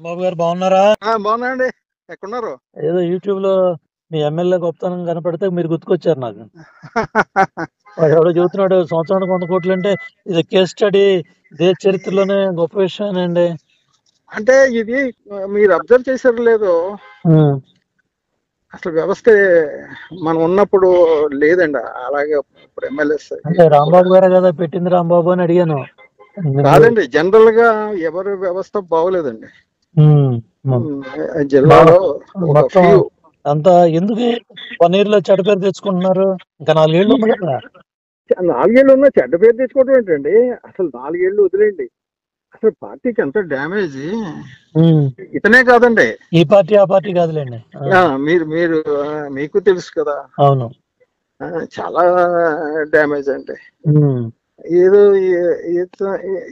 బాబు గారు బాగున్నారా? బాగున్నాయండి. ఎక్కడున్నారు? ఏదో యూట్యూబ్ లో మీ ఎమ్మెల్యే గొప్పతనం కనపడితే మీరు గుర్తుకొచ్చారు నాకు. వాడు ఎవడో చెబుతున్నాడు సంవత్సరానికి 100 కోట్లు అంటే ఇది కేస్ స్టడీ, దేశ చరిత్రలోనే గొప్ప విషయమేనండి. అంటే ఇది మీరు అబ్జర్వ్ చేశారో లేదో, ఉమ్. అసలు వ్యవస్థ మనం ఉన్నప్పుడు లేదండి. అలాగే ఇప్పుడు ఎమ్మెల్యేస్ అంటే రాంబాబు గారే కదా పెట్టింది, రాంబాబు అని అడిగాను. కాదండి, జనరల్ గా ఎవరి వ్యవస్థ బాగోలేదండి. ఉమ్. జిల్లాలో ఒక మొత్తం ఫ్యూ అంతా ఎందుకు 1 year లో చెడ్డ పేరు తెచ్చుకుంటున్నారు? ఇంకా 4 ఏళ్ళు ఉంది కదా. 4 ఏళ్ళు ఉన్న చెడ్డ పేరు తెచ్చుకోవడం ఏంటండి? అసలు 4 ఏళ్ళు వదిలేండి. అసలు పార్టీకి ఎంత డ్యామేజ్. ఇతనే కాదండి, ఈ పార్టీ ఆ పార్టీ కాదులేండి. మీరు మీరు మీకు తెలుసు కదా. అవును. చాలా డ్యామేజ్ అండి. ఏదో ఇతను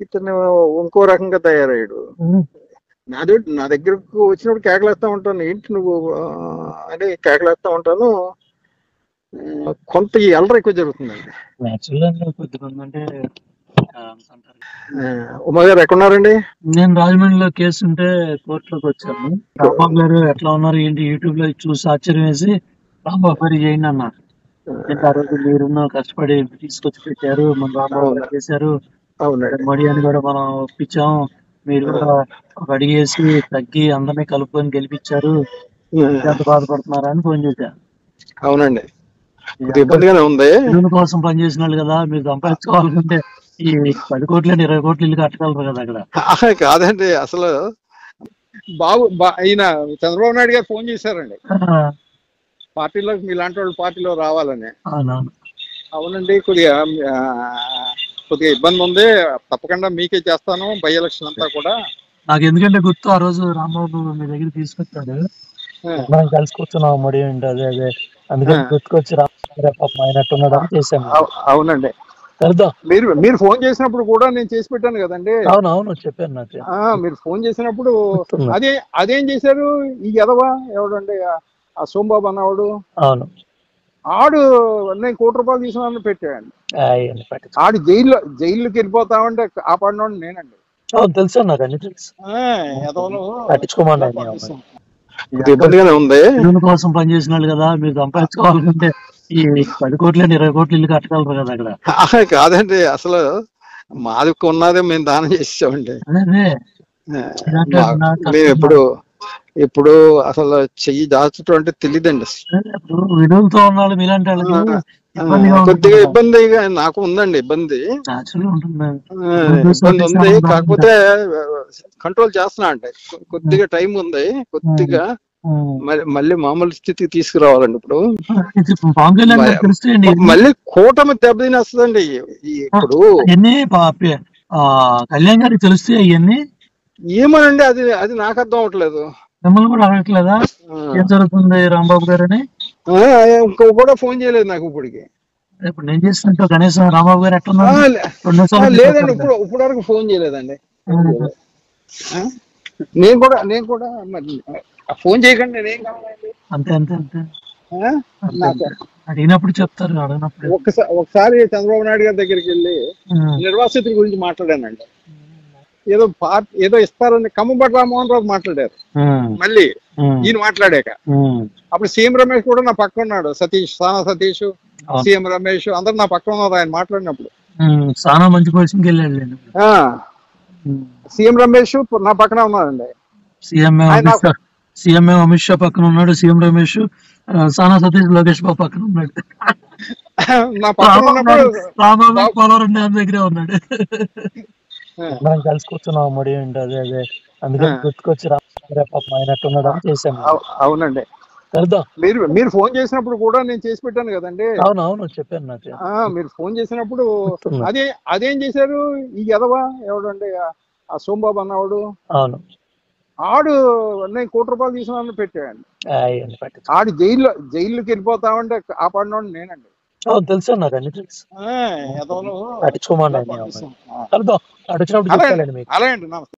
ఇతను ఇంకో రకంగా తయారయ్యాడు. నా దగ్గరకు వచ్చినప్పుడు కేకలేస్తా ఉంటాను, ఏంటి నువ్వు అని కేకలేస్తా ఉంటాను. కొంత ఈ అల్లరి ఎక్కువ జరుగుతుందండి. ఉమా గారు ఎక్కడున్నారండి? నేను రాజమండ్రిలో కేసు ఉంటే కోర్టులోకి వచ్చాను. రాంబాబు గారు ఎట్లా ఉన్నారు ఏంటి యూట్యూబ్ లో చూసి ఆశ్చర్యం వేసి రాంబాబు గారు చేయండి అన్నారు. ఆ రోజు మీరున్న కష్టపడి తీసుకొచ్చి పెట్టారు, మన రాంబాబు గారు చేశారు. మడి అని కూడా మనం ఒప్పించాం, మీరు కూడా ఒక అడిగేసి తగ్గి అందరినీ కలుపుకొని గెలిపించారు, ఎంత బాధపడుతున్నారా అని ఫోన్ చేశా. అవునండి, ఇబ్బందిగానే ఉంది. ఇల్లు కోసం పనిచేసిన వాళ్ళు కదా, మీరు సంపాదించుకోవాలంటే ఈ 10 కోట్లు 20 కోట్లు ఇల్లు కట్టగలరు కదా అక్కడ. కాదండి, అసలు ఈయన చంద్రబాబు నాయుడు గారు ఫోన్ చేశారండి పార్టీలో, మీలాంటి వాళ్ళు పార్టీలో రావాలని. అవునండి, కొద్దిగా ఇబ్బంది ఉంది, తప్పకుండా మీకే చేస్తాను బై ఎలక్షన్ అంతా కూడా. నాకు ఎందుకంటే గుర్తు, ఆ రోజు రాంబాబు మీ దగ్గర తీసుకొచ్చాడు, మనం కలిసి కూర్చున్నాం మడి అదే అదే అందుకని గుర్తుకొచ్చి రాంబాబు అయినట్టున్నాడు అని చేశాను. అవునండి, మీరు ఫోన్ చేసినప్పుడు కూడా నేను చేసి పెట్టాను కదండి. అవునవును చెప్పాను నాకు. మీరు ఫోన్ చేసినప్పుడు అదేం చేశారు ఈ ఎదవా ఎవడండి, ఆ సోంబాబు అన్నవాడు. అవును, ఆడు నేను ₹1 తీసుకున్నాను పెట్టాడు. ఆడు జైల్లోకి వెళ్ళిపోతామంటే కాపాడినోడు నేనండి. తెలుసు నాకు, అన్ని తెలుసు. ఇబ్బందిగానే ఉంది. ఇల్లు కోసం పనిచేసిన వాళ్ళు కదా, మీరు సంపాదించుకోవాలంటే ఈ 10 కోట్లు 20 కోట్లు ఇల్లు కట్టగలరు కదా అక్కడ. కాదండి, అసలు మాది ఉన్నదే మేము దానం చేసామండి. మేము ఇప్పుడు అసలు చెయ్యి దాచడం అంటే తెలియదండి. విడుదలతో ఉన్నాళ్ళు మీలాంటి వాళ్ళకి కొద్దిగా ఇబ్బందిగా నాకు ఉందండి. ఇబ్బంది ఉంది, కాకపోతే కంట్రోల్ చేస్తున్నా అంటే కొద్దిగా టైం ఉంది. కొద్దిగా మళ్ళీ మామూలు స్థితికి తీసుకురావాలండి. ఇప్పుడు మళ్ళీ కూటమి దెబ్బతినేస్తుందండి. ఇప్పుడు కళ్యాణ్ గారికి తెలిస్తే అవన్నీ ఏమోనండి, అది నాకు అర్థం అవట్లేదు. మిమ్మల్ని కూడా అడగట్లేదా ఏం జరుగుతుంది రాంబాబు గారు అని? కూడా ఫోన్ చేయలేదు నాకు ఇప్పటికి. ఇప్పుడు నేను చేసినట్టు కనీసం రాంబాబు గారు ఎట్లా లేదండి, ఇప్పుడు వరకు ఫోన్ చేయలేదండి. నేను కూడా ఫోన్ చేయకండి, నేనేం కావాలండి. అంతే అంతే అంతే అడిగినప్పుడు చెప్తారు, అడిగినప్పుడు. ఒకసారి చంద్రబాబు నాయుడు గారి దగ్గరికి వెళ్ళి నిర్వాసితుల గురించి మాట్లాడానండి. ఏదో ఇస్తారని కమ్మబట్టి రామ్మోహన్ రావు మాట్లాడారు. మళ్ళీ ఈయన మాట్లాడాక అప్పుడు సీఎం రమేష్ కూడా నా పక్కన ఉన్నాడు. సానా సతీష్, సీఎం రమేష్ అందరు నా పక్కన ఉన్నారు ఆయన మాట్లాడినప్పుడు. సానా మంచి పొజిషన్కి వెళ్ళాడు. సీఎం రమేష్ నా పక్కన ఉన్నాడండి. సీఎం అమిత్ షా పక్కన ఉన్నాడు, సీఎం రమేష్, సానా సతీష్ లోకేష్ బాబు పక్కన ఉన్నాడు. నా పక్కన ఉన్నప్పుడు రాంబాబు పోలవరం డ్యామ్ దగ్గరే ఉన్నాడు. మనం కలిసి కూర్చున్నాం మడి అదే అదే అందుకని గుర్తుకొచ్చి రాంబాబు అయినట్టున్నాడు అని చేశాను. అవునండి, మీరు ఫోన్ చేసినప్పుడు కూడా నేను చేసి పెట్టాను కదండి. అవునవును చెప్పాను నాకు. మీరు ఫోన్ చేసినప్పుడు అదేం చేశారు ఈ ఎదవా ఎవడండి, ఆ సోంబాబు అన్నవాడు. అవును, ఆడు నేను ₹1 తీసుకున్నాను పెట్టాడు. ఆడు జైల్లోకి వెళ్ళిపోతామంటే కాపాడినోడు నేనండి. తెలుసు నాకు, అన్ని తెలుసు. పట్టించుకోమండి, అలాంటి అలాగే అండి. నమస్తే.